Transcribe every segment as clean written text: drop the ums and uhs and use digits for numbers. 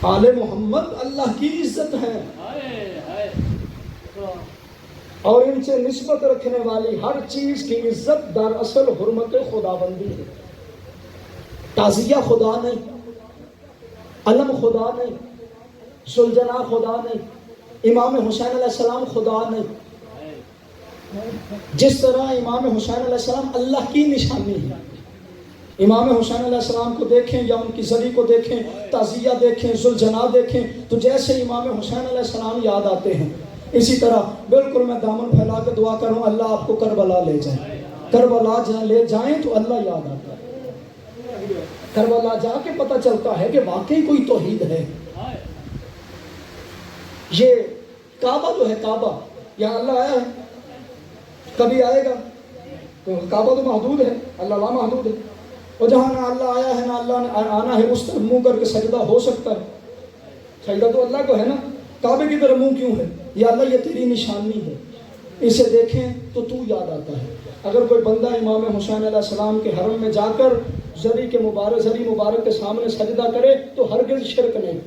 آل محمد اللہ کی عزت ہے، اور ان سے نسبت رکھنے والی ہر چیز کی عزت دراصل حرمت خداوندی ہے۔ تعزیہ خدا نہیں، علم خدا نہیں، سلجنا خدا نہیں، امام حسین علیہ السلام خدا نہیں۔ جس طرح امام حسین علیہ السلام اللہ کی نشانی ہے، امام حسین علیہ السلام کو دیکھیں یا ان کی زری کو دیکھیں، تعزیہ دیکھیں، ذوالجناح دیکھیں، تو جیسے امام حسین علیہ السلام یاد آتے ہیں، اسی طرح بالکل میں دامن پھیلا کے دعا کروں اللہ آپ کو کربلا لے جائیں، کربلا لے جائیں تو اللہ یاد آتا ہے۔ کربلا جا کے پتہ چلتا ہے کہ واقعی کوئی توحید ہے۔ یہ کعبہ جو ہے، کعبہ یہاں اللہ آیا ہے، کبھی آئے گا؟ کعبہ تو محدود ہے، اللہ لا محدود ہے، اور جہاں نہ اللہ آیا ہے نہ اللہ نے آنا ہے اس طرف منہ کر کے سجدہ ہو سکتا ہے؟ سجدہ تو اللہ کو ہے نا، کعبے کی طرف منہ کیوں ہے؟ یا اللہ یہ تیری نشانی ہے، اسے دیکھیں تو تو یاد آتا ہے۔ اگر کوئی بندہ امام حسین علیہ السلام کے حرم میں جا کر زری مبارک کے سامنے سجدہ کرے تو ہرگز شرک نہیں،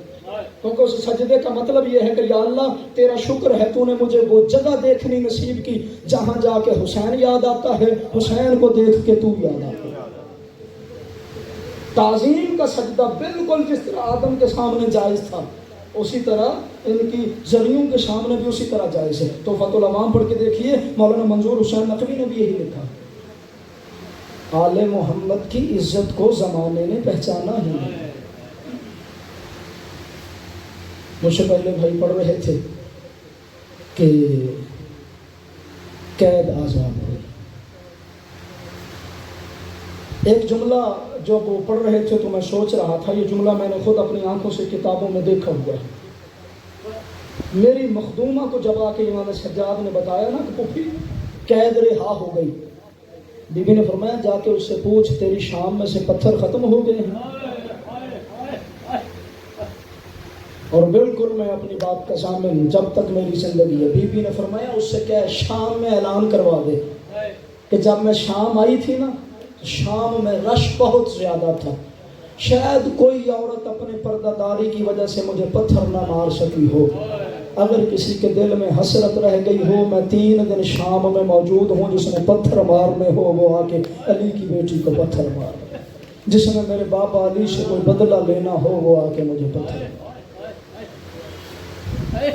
کیونکہ اس سجدے کا مطلب یہ ہے کہ یا اللہ تیرا شکر ہے تو نے مجھے وہ جگہ دیکھنی نصیب کی جہاں جا کے حسین یاد آتا ہے، حسین کو دیکھ کے تو یاد آتا ہے۔ تعظیم کا سجدہ بالکل جس طرح آدم کے سامنے جائز تھا اسی طرح ان کی زریوں کے سامنے بھی اسی طرح جائز ہے۔ تو فتح العوام پڑھ کے دیکھیے، مولانا منظور حسین نقوی نے بھی یہی لکھا، آل محمد کی عزت کو زمانے نے پہچانا ہی نہیں۔ مجھ سے پہلے بھائی پڑھ رہے تھے کہ قید آزاد ہوئی، ایک جملہ جب وہ پڑھ رہے تھے تو میں سوچ رہا تھا، یہ جملہ میں نے خود اپنی آنکھوں سے کتابوں میں دیکھا ہوا ہے۔ میری مخدومہ کو جب آ کے امام سجاد نے بتایا نا کہ پھوپھی قید رہا ہو گئی، بی بی نے فرمایا جا کے اس سے پوچھ تیری شام میں سے پتھر ختم ہو گئے ہیں۔ اور بالکل میں اپنی بات کا ضامن جب تک میری زندگی ہے، بی بی نے فرمایا اس سے کیا ہے شام میں اعلان کروا دے کہ جب میں شام آئی تھی نا، شام میں رش بہت زیادہ تھا، شاید کوئی عورت اپنے پردہ داری کی وجہ سے مجھے پتھر نہ مار سکی ہو، اگر کسی کے دل میں حسرت رہ گئی ہو میں 3 دن شام میں موجود ہوں، جس نے پتھر مارنے ہو وہ آ کے علی کی بیٹی کو پتھر مار، جس نے میرے بابا علی سے کوئی بدلہ لینا ہو وہ آ کے مجھے پتھر مار۔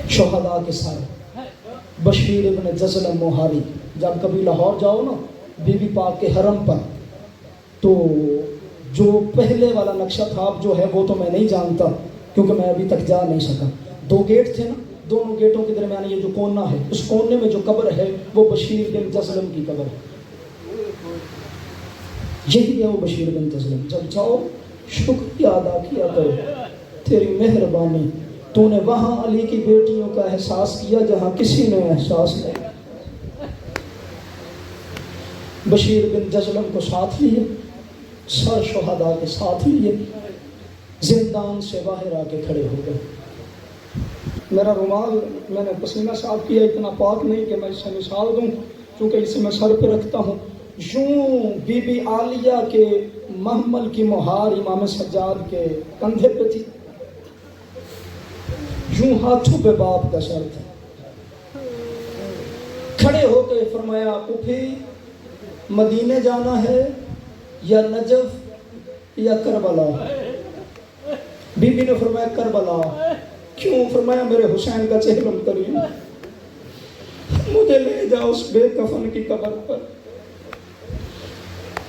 شہداء کے سارے بشیر ابن جزلم موہاری، جب کبھی لاہور جاؤ نا بی بی پاک کے حرم پر، تو جو پہلے والا نقشہ تھا جو ہے وہ تو میں نہیں جانتا کیونکہ میں ابھی تک جا نہیں سکا، 2 گیٹ تھے نا، دونوں گیٹوں کے درمیان یہ جو کونا ہے، اس کونے میں جو قبر ہے وہ بشیر بن جزلم کی قبر ہے، یہی ہے وہ بشیر بن جزلم۔ جب جاؤ شکریہ ادا کیا کرو، تیری مہربانی تو نے وہاں علی کی بیٹیوں کا احساس کیا جہاں کسی نے احساس نہیں۔ بشیر بن جزلم کو ساتھ لیے، سر شہداء کے ساتھ لیے، زندان سے باہر آ کے کھڑے ہو گئے۔ میرا رومال میں نے پسینہ صاف کیا، اتنا پاک نہیں کہ میں اسے مثال دوں چونکہ اسے میں سر پہ رکھتا ہوں، یوں بی بی عالیہ کے محمل کی مہار امام سجاد کے کندھے پہ تھی، یوں ہاتھوں پہ باپ کا سر تھا۔ کھڑے ہو کے فرمایا پھوپھی مدینے جانا ہے یا نجف یا کربلا؟ بی بی نے فرمایا کربلا۔ کیوں؟ فرمایا میرے حسین کا چہرم کریم، مجھے لے جاؤ اس بے کفن کی قبر پر۔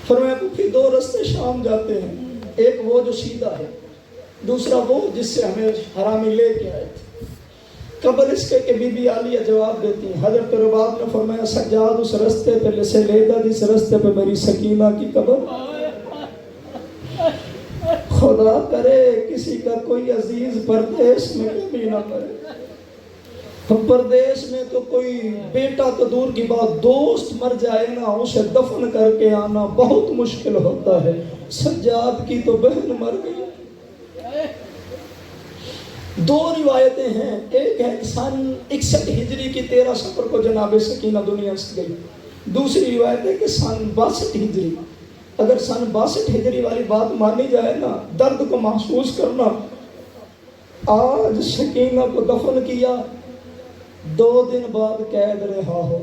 فرمایا پھوپھی 2 رستے شام جاتے ہیں، ایک وہ جو سیدھا ہے، دوسرا وہ جس سے ہمیں حرامی لے کے آئے تھے۔ قبر اس کے کہ بی بی عالیہ جواب دیتی ہیں، حضرت رباب نے فرمایا سجاد اس رستے پہ سے لے جا جس رستے پہ میری سکینہ کی قبر۔ خدا کرے کسی کا کوئی عزیز پردیس میں کبھی نہ پڑے، پردیس میں تو کوئی بیٹا تو دور کی بات دوست مر جائے نا، اسے دفن کر کے آنا بہت مشکل ہوتا ہے۔ سجاد کی تو بہن مر گئی۔ 2 روایتیں ہیں، ایک ہے سن 61 ہجری کی 13 سفر کو جناب سکینہ دنیا سے گئی، دوسری روایت ہے کہ سن 62 ہجری۔ اگر سن 62 ہجری والی بات مانی جائے نا، درد کو محسوس کرنا آج سکینہ کو دفن کیا، 2 دن بعد قید رہا ہو۔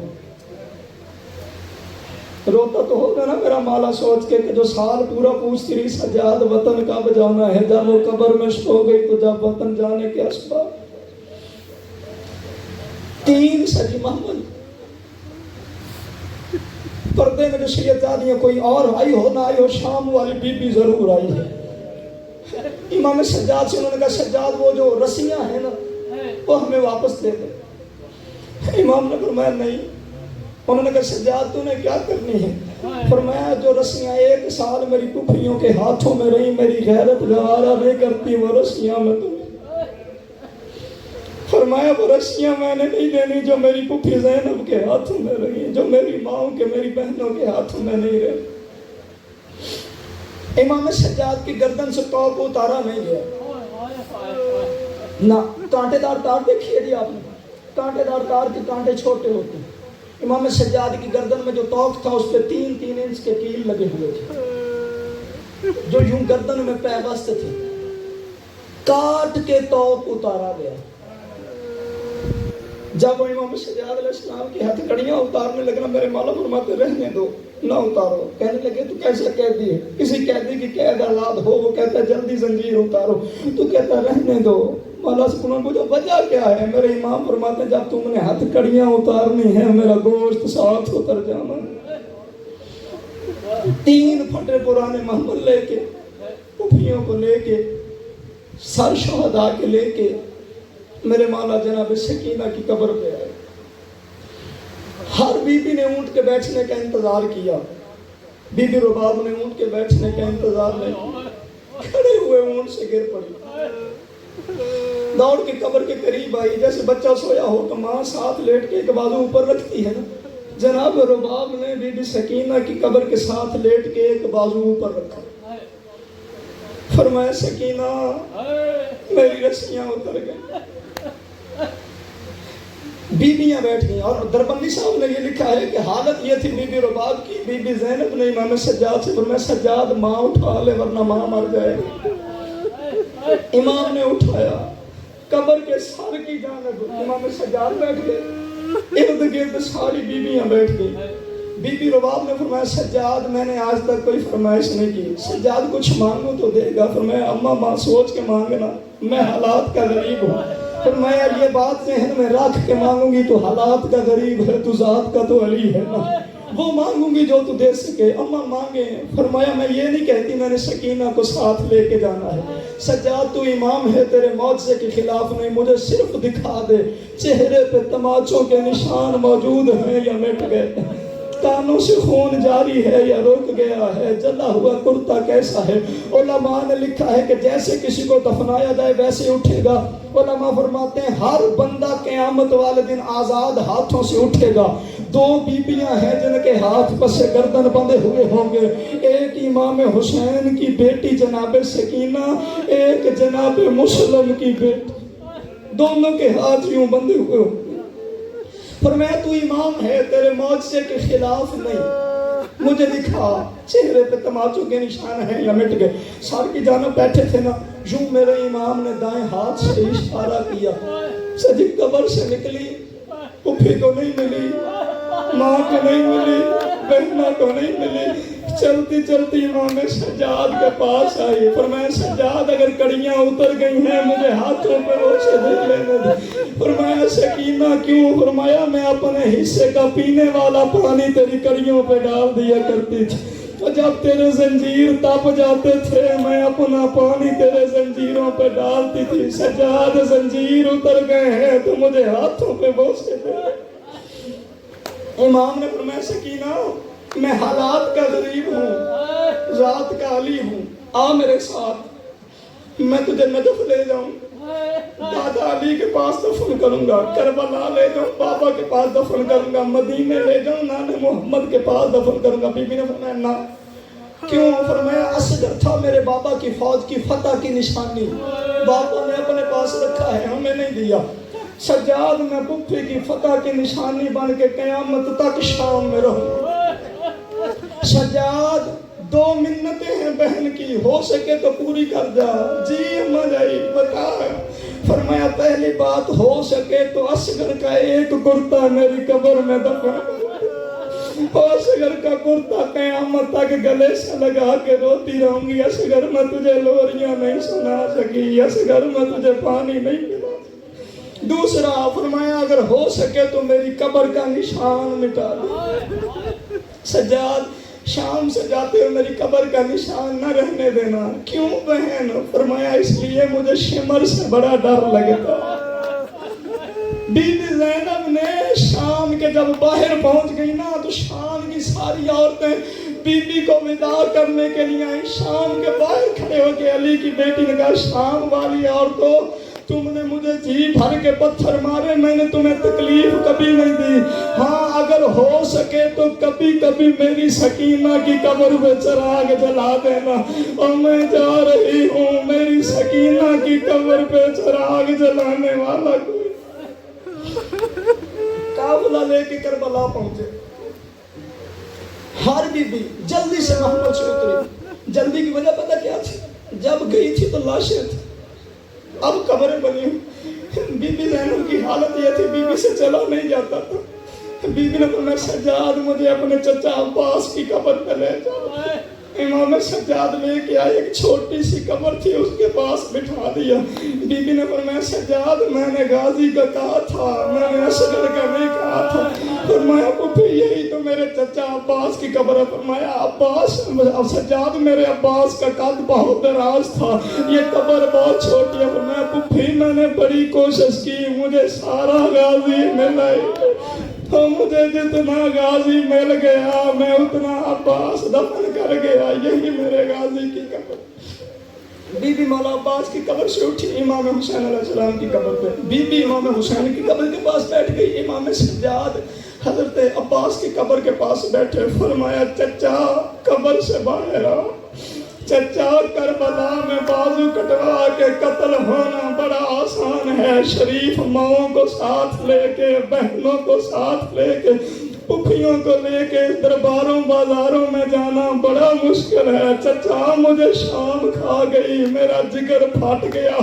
روتا تو ہوگا نا میرا مولا سوچ کے کہ جو سال پورا پوچھتی رہی سجاد وطن کب جانا ہے، جب وہ قبر میں سو گئی تو جب وطن جانے کے اسباب 3 صدی محمد پردے میں جو شیعتادیاں کوئی اور آئی ہو نہ آئی ہو، شام والی بی بی ضرور آئی ہے۔ امام سجاد سے انہوں نے کہا سجاد وہ جو رسیاں ہیں نا وہ ہمیں واپس دے دے۔ امام نے فرمایا نہیں۔ انہوں نے کہا سجاد تو نے کیا کرنی ہے؟ فرمایا جو رسیاں 1 سال میری پھوپھیوں کے ہاتھوں میں رہی، میری غیرت گوارا نہیں کرتی وہ رسیاں میں تمہیں۔ فرمایا وہ رسیاں میں نے نہیں دینی جو میری پھوپھی زینب کے ہاتھوں میں رہی، جو میری ماں کے میری بہنوں کے ہاتھوں میں نہیں رہی۔ امام سجاد کی گردن سے توق اتارا نہیں گیا نہ۔ کانٹے دار تار دیکھیے جی آپ نے، کانٹے دار تار کے کانٹے چھوٹے ہوتے ہیں۔ امام سجاد کی گردن میں جو توق تھا اس پہ 3 انچ کے کیل لگے ہوئے تھے جو یوں گردن میں پیوست تھے۔ کاٹ کے توق اتارا گیا۔ جب وہ امام سجاد علیہ السلام کی ہتھ کڑیاں اتارنے لگنا، میرے مولا فرماتے رہنے دو نہ اتارو۔ کہنے لگے تو کیسے قیدی ہے؟ کسی قیدی کی قید آزاد ہو، وہ کہتا ہے جلدی زنجیر اتارو، تو کہتا رہنے دو۔ مولا سے پوچھا وجہ کیا ہے؟ میرے امام فرماتے جب تم نے ہتھ کڑیاں اتارنی ہے میرا گوشت ساتھ اتر جانا۔ 3 پھٹے پرانے محمل لے کے، پھوپھیوں کو لے کے، سر شہداء کے لے کے میرے مولا جناب سکینہ کی قبر پہ آئے۔ ہر بی بی نے اونٹ کے بیٹھنے کا انتظار کیا، بی بی رباب نے اونٹ کے بیٹھنے کا انتظار نہیں، کھڑے ہوئے اونٹ سے گر پڑی، دوڑ کے قبر کے قریب آئی۔ جیسے بچہ سویا ہو تو ماں ساتھ لیٹ کے ایک بازو اوپر رکھتی ہے نا، جناب رباب نے بی بی سکینہ کی قبر کے ساتھ لیٹ کے ایک بازو اوپر رکھا۔ فرمایا سکینہ میری رسیاں اتر گئیں۔ بیویاں بیٹھ گئیں، اور دربندی صاحب نے یہ لکھا ہے کہ حالت یہ تھی بی بی رباب کی، بی بی زینب نے امام سجاد سے فرمایا سجاد ماں اٹھا لے ورنہ ماں مر جائے گی۔ امام نے اٹھایا، قبر کے سر کی جانب امام سجاد بیٹھ گئے، ارد گرد ساری بیویاں بیٹھ گئی۔ بی بی رباب نے فرمایا سجاد میں نے آج تک کوئی فرمائش نہیں کی، سجاد کچھ مانگو تو دے گا۔ فرمایا اماں ماں سوچ کے مانگنا، میں حالات کا غریب ہوں۔ فرمایا یہ بات ذہن میں رکھ کے مانگوں گی تو حالات کا غریب ہے، تو ذات کا تو علی ہے نا، وہ مانگوں گی جو تو دے سکے۔ اماں مانگے۔ فرمایا میں یہ نہیں کہتی میں نے سکینہ کو ساتھ لے کے جانا ہے، سجاد تو امام ہے تیرے معجزے کے خلاف نہیں، مجھے صرف دکھا دے چہرے پہ تماچوں کے نشان موجود ہیں یا مٹ گئے، کانوں سے خون جاری ہے یا رک گیا ہے، جلا ہوا کرتا کیسا ہے۔ علماء نے لکھا ہے کہ جیسے کسی کو دفنایا جائے ویسے اٹھے گا۔ علماء فرماتے ہیں ہر بندہ قیامت والے دن آزاد ہاتھوں سے اٹھے گا۔ 2 بیویاں ہیں جن کے ہاتھ پس گردن بندھے ہوئے ہوں گے، ایک امام حسین کی بیٹی جناب سکینہ، ایک جناب مسلم کی بیٹی، دونوں کے ہاتھ یوں بندھے ہوئے ہوں گے۔ فرمایا تو امام ہے تیرے معجزے کے خلاف نہیں، مجھے دکھا چہرے پہ تماچوں کے نشان ہیں یا مٹ گئے۔ سر کی جانب بیٹھے تھے نا، یوں میرے امام نے دائیں ہاتھ سے اشارہ کیا، سجی قبر سے نکلی، پھوپھی کو نہیں ملی، ماں کو نہیں ملی، بہنہ کو نہیں ملی، چلتی چلتی امام سجاد کے پاس آئی۔ فرمایا سجاد اگر کڑیاں اتر گئی ہیں مجھے ہاتھوں پہ روشے دے لینے دے۔ فرمایا سکینہ کیوں؟ فرمایا میں اپنے حصے کا پینے والا پانی تیری کڑیوں پہ ڈال دیا کرتی تھی، اور جب تیرے زنجیر تپ جاتے تھے میں اپنا پانی تیرے زنجیروں پہ ڈالتی تھی۔ سجاد زنجیر اتر گئے ہیں تو مجھے ہاتھوں پہ بوسے دے۔ امام نے فرمایا سکینہ میں حالات کا غریب ہوں، ذات کا علی ہوں، آ میرے ساتھ، میں تجھے نجف لے جاؤں، دادا علی کے پاس دفن کروں گا، کربلا لے جاؤں بابا کے پاس دفن کروں گا، مدینے لے جاؤں نانے محمد کے پاس دفن کروں گا۔ بی بی نے فرمایا نہ۔ کیوں؟ فرمایا اصغر تھا میرے بابا کی فوج کی فتح کی نشانی، بابا نے اپنے پاس رکھا ہے ہمیں نہیں دیا۔ سجاد میں پھوپھی کی فتح کی نشانی بن کے قیامت تک شام میں رہوں۔ سجاد 2 منتیں ہیں بہن کی، ہو سکے تو پوری کر جا۔ جی اماں جائی بتا بات ہو سکے تو اصغر کا ایک کرتا میری قبر میں دفن اصغر کا کرتا قیامت تک گلے سے لگا کے روتی رہوں گی. اصغر میں تجھے لوریاں نہیں سنا سکی, اصغر میں تجھے پانی نہیں پلا. دوسرا فرمایا اگر ہو سکے تو میری قبر کا نشان مٹا دے. سجاد شام سے جاتے ہوئے میری قبر کا نشان نہ رہنے دینا. کیوں بہن؟ فرمایا اس لیے مجھے شمر سے بڑا ڈر لگتا. بی بی زینب نے شام کے جب باہر پہنچ گئی نا تو شام کی ساری عورتیں بی بی کو وداع کرنے کے لیے آئیں. شام کے باہر کھڑے ہو کے علی کی بیٹی نے کہا شام والی عورتوں تم نے مجھے جی بھر کے پتھر مارے, میں نے تمہیں تکلیف کبھی نہیں دی. ہاں اگر ہو سکے تو کبھی کبھی میری سکینہ کی قبر پہ چراغ جلا دینا. اور میں جا رہی ہوں میری سکینہ کی قبر پہ چراغ جلانے والا کوئی. قافلہ لے کے کربلا پہنچے. ہر بی بی جلدی سے محمد سے اتری. جلدی کی وجہ پتہ کیا تھی؟ جب گئی تھی تو لاشیں تھی, اب قبریں بنی ہوں. بی بی زینب کی حالت یہ تھی بی بی سے چلا نہیں جاتا تھا. بی بی نے فرمایا سجاد مجھے اپنے چچا عباس کی قبر پہ لے جاؤ. امام سجاد لے کے آئے, ایک چھوٹی سی قبر تھی اس کے پاس بٹھا دیا. بی بی نے فرمایا سجاد میں نے غازی کا کہا تھا, میں نے اصغر کا نہیں کہا تھا. فرمایا پھوپھی یہی تو میرے چچا عباس کی قبر ہے. فرمایا عباس سجاد میرے عباس کا قد بہت دراز تھا, یہ قبر بہت چھوٹی ہے. فرمایا پھوپھی میں نے بڑی کوشش کی, مجھے سارا غازی ملا, تو مجھے جتنا غازی مل گیا میں اتنا عباس دفن کر گیا. یہی میرے غازی کی قبر. بی بی مولا عباس کی قبر سے اٹھی امام حسین علیہ السلام کی قبر پہ. بی بی امام حسین کی قبر کے پاس بیٹھ گئی. امام سجاد حضرت عباس کی قبر کے پاس بیٹھے. فرمایا چچا قبر سے باہر آ. چچا کربلا میں بازو کٹوا کے قتل ہونا بڑا آسان ہے. شریف ماؤں کو ساتھ لے کے, بہنوں کو ساتھ لے کے, پھوپھیوں کو لے کے درباروں بازاروں میں جانا بڑا مشکل ہے. چچا مجھے شام کھا گئی, میرا جگر پھٹ گیا.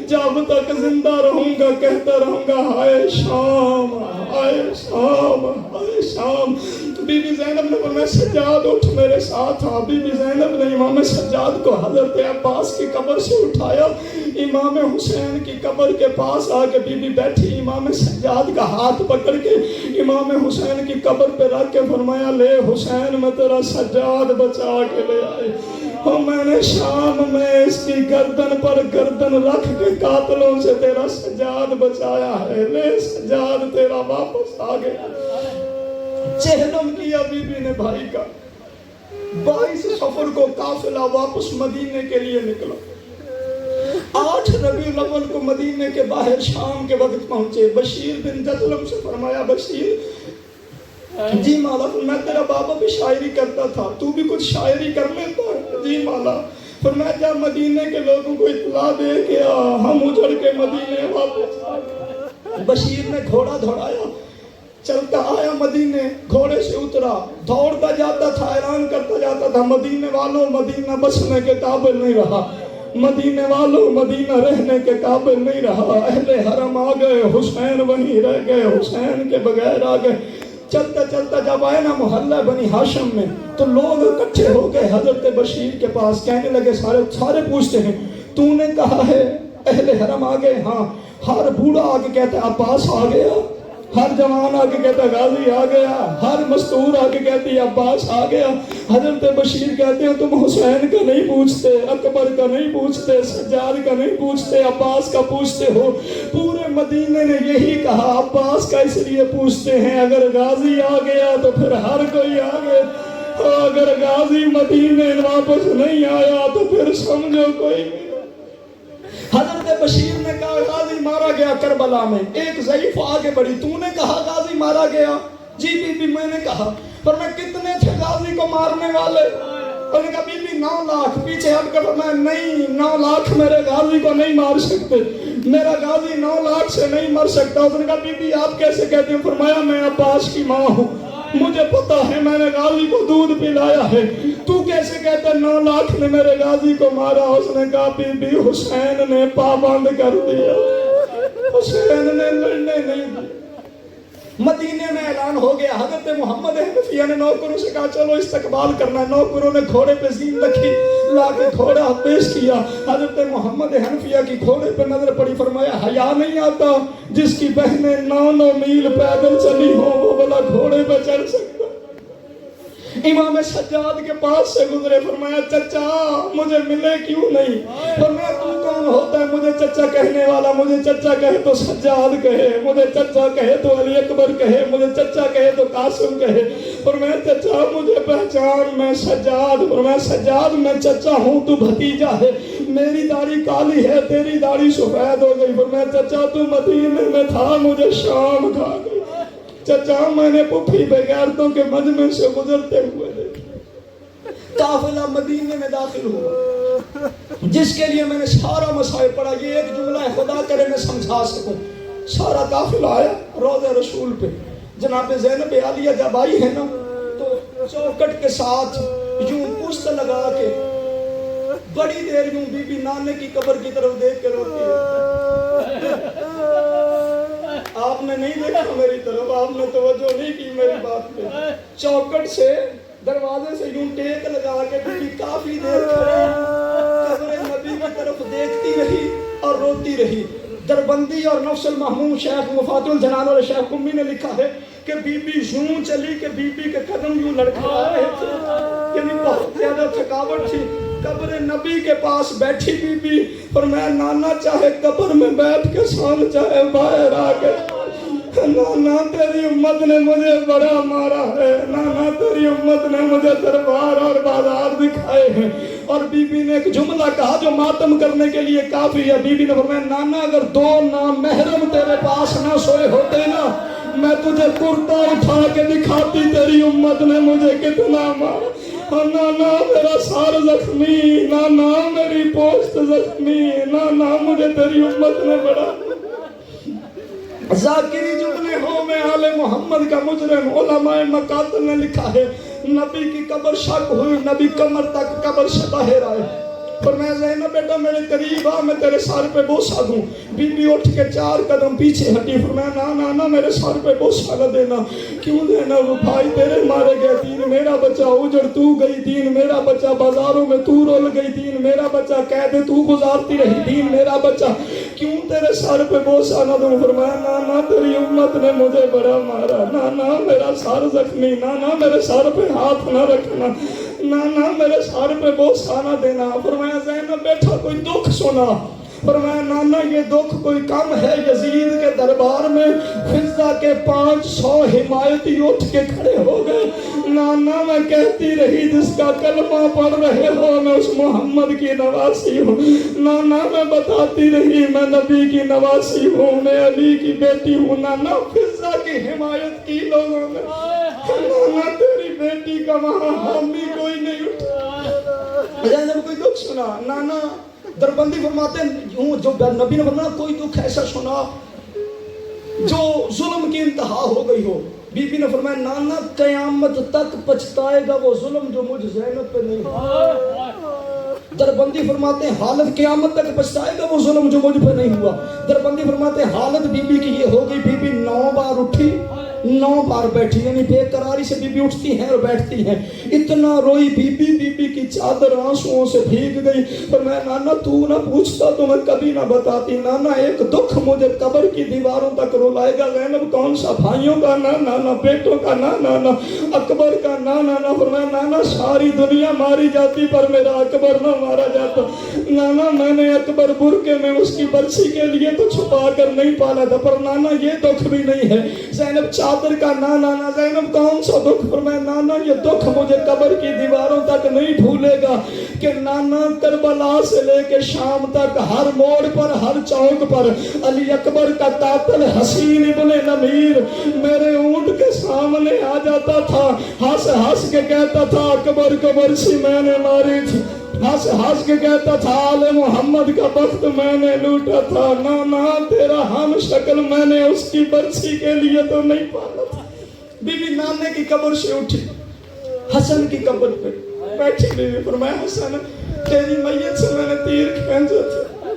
جب تک زندہ رہوں گا کہتا رہوں گا ہائے شام, ہائے شام, ہائے شام. بی بی زینب نے فرمایا سجاد اٹھ میرے ساتھ آ. بی بی زینب نے امام سجاد کو حضرت عباس کی قبر سے اٹھایا. امام حسین کی قبر کے پاس آ کے بی بی بیٹھی. امام سجاد کا ہاتھ پکڑ کے امام حسین کی قبر پہ رکھ کے فرمایا لے حسین میں تیرا سجاد بچا کے لے آئے. اور میں نے شام میں اس کی گردن پر گردن رکھ کے قاتلوں سے تیرا سجاد بچایا ہے. لے سجاد تیرا واپس آ گیا. چہلم کیا بی بی نے بھائی کا. 22 صفر کو قافلہ واپس مدینے کے لیے نکلا. 8 ربیع الاول کو مدینے کے باہر شام کے وقت پہنچے. بشیر بن جزلم سے فرمایا بشیر جی مولا, میں تیرا بابا بھی شاعری کرتا تھا, تو بھی کچھ شاعری کر لیتا ہے؟ جی مولا. فرمایا جا مدینے کے لوگوں کو اطلاع دے کے آ, ہم اجڑ کے مدینے واپس آ گئے. بشیر نے گھوڑا دھڑایا, چلتا آیا مدینے, گھوڑے سے اترا, دوڑتا جاتا تھا, اعلان کرتا جاتا تھا مدینے والوں مدینہ بسنے کے قابل نہیں رہا, مدینے والوں مدینہ رہنے کے قابل نہیں رہا. اہل حرم آ گئے, حسین وہیں رہ گئے, حسین کے بغیر آ گئے. چلتا چلتا جب آئے نا محلہ بنی ہاشم میں تو لوگ اکٹھے ہو گئے حضرت بشیر کے پاس. کہنے لگے سارے پوچھتے ہیں تو نے کہا ہے اہل حرم آ گئے؟ ہاں. ہر بوڑھا آگے کہتا ہے عباس آ گیا, ہر جوان آگے کہتا ہے غازی آ گیا, ہر مستور آگے کہتی ہے عباس آ گیا. حضرت بشیر کہتے ہیں تم حسین کا نہیں پوچھتے, اکبر کا نہیں پوچھتے, سجاد کا نہیں پوچھتے, عباس کا پوچھتے ہو. پورے مدینے نے یہی کہا عباس کا اس لیے پوچھتے ہیں اگر غازی آ گیا تو پھر ہر کوئی آ گیا, اگر غازی مدینے واپس نہیں آیا تو پھر سمجھو کوئی نہیں. حضرت بشیر نے کہا غازی مارا گیا کربلا میں. ایک ضعیف آگے بڑھی, تو نے کہا غازی مارا گیا؟ جی بی بی میں نے کہا. پر میں کتنے تھے غازی کو مارنے والے؟ اور نے کہا بی بی 9 لاکھ. پیچھے ہٹ کر میں نہیں 9 لاکھ میرے غازی کو نہیں مار سکتے, میرا غازی 9 لاکھ سے نہیں مر سکتا. اس نے کہا بی بی آپ کیسے کہتے ہیں؟ فرمایا میں عباس کی ماں ہوں, مجھے پتا ہے میں نے غازی کو دودھ پلایا ہے, تو کیسے کہتا ہے 9 لاکھ نے میرے غازی کو مارا؟ اس نے کہا بی بی حسین نے پابند کر دیا, حسین نے لڑنے نہیں دی. مدینے میں اعلان ہو گیا. حضرت محمد حنفیہ نے نوکروں سے کہا چلو استقبال کرنا. نوکروں نے گھوڑے پہ زین رکھی, لا کے گھوڑا پیش کیا. حضرت محمد حنفیہ کی گھوڑے پہ نظر پڑی, فرمایا حیا نہیں آتا جس کی بہنیں 9 میل پیدل چلی ہوں وہ بلا گھوڑے پہ چڑھ سکتا. امام سجاد کے پاس سے گزرے, فرمایا چچا مجھے ملے کیوں نہیں؟ فرمایا تو کون ہوتا ہے مجھے چچا کہنے والا؟ مجھے چچا کہے تو سجاد کہے, مجھے چچا کہے تو علی اکبر کہے, مجھے چچا کہے تو قاسم کہے. فرمایا چچا مجھے پہچان, میں سجاد. فرمایا سجاد میں چچا ہوں, تو بھتیجا ہے. میری داڑھی کالی ہے, تیری داڑھی سفید ہو گئی. فرمایا چچا تو مدینے میں تھا, مجھے شام کھا گئی. چچا میں نے پپھی بغیرتوں کے مجمع سے گزرتے ہوئے دیکھا. قافلہ مدینے میں داخل ہوا جس کے لیے میں نے سارا مسائل پڑھا. یہ ایک جملہ ہے, خدا کرے میں سمجھا سکوں. سارا قافلہ آیا روضہ رسول پہ. جناب زینب عالیہ جب آئی ہے نا تو چوکٹ کے ساتھ یوں پشت لگا کے بڑی دیر یوں بی بی نانے کی قبر کی طرف دیکھ کے روتی ہے. آپ نے نہیں دیکھا میری طرف, آپ نے توجہ نہیں کی میری بات پہ. چوکٹ سے دروازے سے یوں ٹیک لگا کے بی کافی دیر کھڑی قبر نبی کی طرف دیکھتی رہی اور روتی رہی. دربندی اور نفس المحموم شیخ مفات الجنان اور شیخ قمی نے لکھا ہے کہ بی بی یوں چلی کہ بی بی کے قدم یوں لڑکھڑا رہے تھے, یعنی بہت زیادہ تھکاوٹ تھی. قبر نبی کے پاس بیٹھی بی بی, فرمایا نانا چاہے قبر میں بیٹھ کے سون چاہے باہر آ کے. نانا تیری امت نے مجھے بڑا مارا ہے, نانا تیری امت نے مجھے دربار اور بازار دکھائے ہیں. اور بی بی نے ایک جملہ کہا جو ماتم کرنے کے لیے کافی ہے. بی بی نے فرمایا نانا اگر 2 نامحرم تیرے پاس نہ سوئے ہوتے نا, میں تجھے کرتا اٹھا کے دکھاتی تیری امت نے مجھے کتنا مارا. نانا میرا سار زخمی, نانا میری پوست زخمی, نانا مجھے تیری امت نے بڑا. ذاکری جملے ہوں میں آل محمد کا مجرم. علماء مقاتل نے لکھا ہے نبی کی قبر شک ہوئی, نبی کمر تک قبر سے باہر آئے. فرمایا زینب بیٹا میرے قریب آ, میں تیرے سر پہ بوسہ دوں. بی بی اٹھ کے 4 قدم پیچھے ہٹی. فرمایا نا میرے سر پہ بوسہ نہ دینا. کیوں دینا؟ وہ بھائی تیرے مارے گئے, دین میرا بچہ اجڑ تو گئی, دین میرا بچہ بازاروں میں تو رول گئی, دین میرا بچہ قید تو گزارتی رہی, دین میرا بچہ, کیوں تیرے سر پہ بوسہ نہ دوں؟ فرمایا نا تیری امت نے مجھے بڑا مارا, نا میرا سر زخمی, نا میرے سر پہ ہاتھ نہ رکھنا, نا میرے سر پہ بوسہ نہ دینا. فرمایا زینب بیٹھا کوئی دکھ سنا. فرمایا نانا یہ دکھ کوئی کم ہے, یزید کے دربار میں فضہ کے 500 حمایتی اٹھ کے کھڑے ہو گئے. نانا میں کہتی رہی جس کا کلمہ پڑھ رہے ہو میں اس محمد کی نواسی ہوں. نانا میں بتاتی رہی میں نبی کی نواسی ہوں, میں علی کی بیٹی ہوں. نانا فضہ کی حمایت کی لوگوں نے, نانا تیری بیٹی کا وہاں حامی کوئی نہیں اٹھا. زینب کوئی دکھ سنا. نانا دربندی فرماتے ہیں جو نبی نے فرمایا کوئی دکھ ایسا سنا جو ظلم کی انتہا ہو گئی ہو. بی بی نے فرمایا نانا قیامت تک پچھتائے گا وہ ظلم جو مجھ زینب پہ نہیں ہوا. دربندی فرماتے ہیں حالت قیامت تک پچھتائے گا وہ ظلم جو مجھ پہ نہیں ہوا. دربندی فرماتے ہیں حالت بی بی کی یہ ہو گئی, بی بی 9 بار اٹھی 9 بار بیٹھی, یعنی بے قراری سے بی بی اٹھتی ہیں اور بیٹھتی ہیں. اتنا روئی بی بی کی چادر آنسوؤں سے بھیگ گئی. پر میں نانا تو نہ پوچھتا تو میں کبھی نہ بتاتی. نانا ایک دکھ مجھے قبر کی دیواروں تک رلائے گا. زینب کون سا؟ بھائیوں کا نہ, نانا بیٹوں کا نہ, نانا اکبر کا نہ, نانا. پر میں نانا ساری دنیا ماری جاتی پر میرا اکبر نہ مارا جاتا. نانا میں نے اکبر برکے میں اس کی برسی کے لیے تو چھپا کر نہیں پالا تھا, پر نانا یہ دکھ بھی نہیں ہے. زینب چادر کا نہ, نانا زینب کون سا دکھ؟ پر میں نانا یہ دکھ مجھے قبر کی دیواروں تک نہیں بھولے گا کہ نانا کربلا سے لے کے شام تک ہر موڑ پر ہر چوک پر علی اکبر کا قاتل حسین ابن نمیر میرے اونٹ کے سامنے آ جاتا تھا, ہنس کے کہتا تھا اکبر کو برسی میں نے ماری تھی, ہنس کے کہتا تھا آل محمد کا بخت میں نے لوٹا تھا. نانا تیرا ہم شکل میں نے اس کی برسی کے لیے تو نہیں پالا تھا. بی بی نانے کی قبر سے اٹھی, حسن کی قبر پہ بیٹھی. بی بی فرمایا حسن تیری میت سے میں نے تیر کھینچا تھا,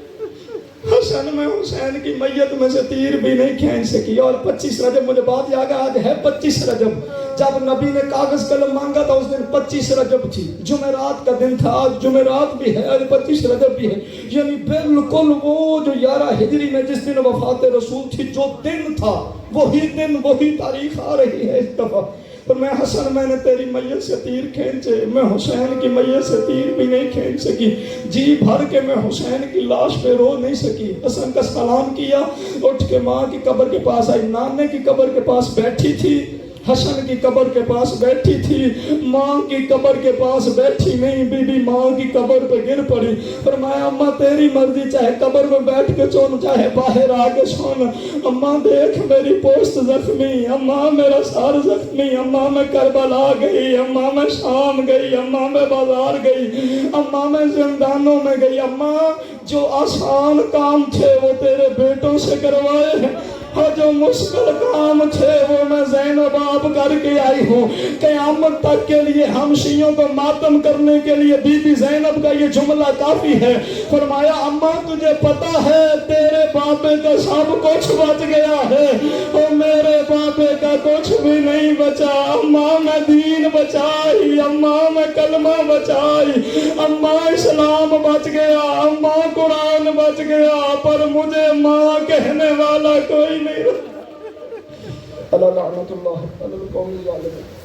حسن میں حسین کی میت میں سے تیر بھی نہیں کھینچ سکی. اور 25 رجب مجھے بات یاد آج ہے 25 رجب جب نبی نے کاغذ قلم مانگا تھا اس دن 25 رجب تھی, جمعرات کا دن تھا. آج جمعرات بھی ہے, آج 25 رجب بھی ہے. یعنی بالکل وہ جو 11 ہجری میں جس دن وفات رسول تھی جو دن تھا وہی دن وہی تاریخ آ رہی ہے اس دفعہ. پر میں حسن میں نے تیری میت سے تیر کھینچے, میں حسین کی میت سے تیر بھی نہیں کھینچ سکی. جی بھر کے میں حسین کی لاش پہ رو نہیں سکی. حسن کا سلام کیا, اٹھ کے ماں کی قبر کے پاس آئی. نانے کی قبر کے پاس بیٹھی تھی, حسن کی قبر کے پاس بیٹھی تھی, ماں کی قبر کے پاس بیٹھی نہیں. بی بی ماں کی قبر پہ گر پڑی. فرمایا اماں تیری مرضی, چاہے قبر میں بیٹھ کے سن چاہے باہر آ کے سن. اماں دیکھ میری پوست زخمی, اماں میرا سار زخمی, اماں میں کربلا گئی, اماں میں شام گئی, اماں میں بازار گئی, اماں میں زندانوں میں گئی. اماں جو آسان کام تھے وہ تیرے بیٹوں سے کروائے ہیں, اور جو مشکل کام تھے وہ میں زینب آپ کر کے آئی ہوں. قیامت تک کے لیے ہم شیعوں کو ماتم کرنے کے لیے بی بی زینب کا یہ جملہ کافی ہے. فرمایا اماں تجھے پتا ہے تیرے بابے کا سب کچھ بچ گیا ہے اور میرے بابے کا کچھ بھی نہیں بچا. اماں میں دین بچائی, اماں میں کلمہ بچائی, اماں اسلام بچ گیا, اماں قرآن بچ گیا, پر مجھے ماں کہنے والا کوئی نہیں. اللہ لعنت اللہ علی القوم الظالمین.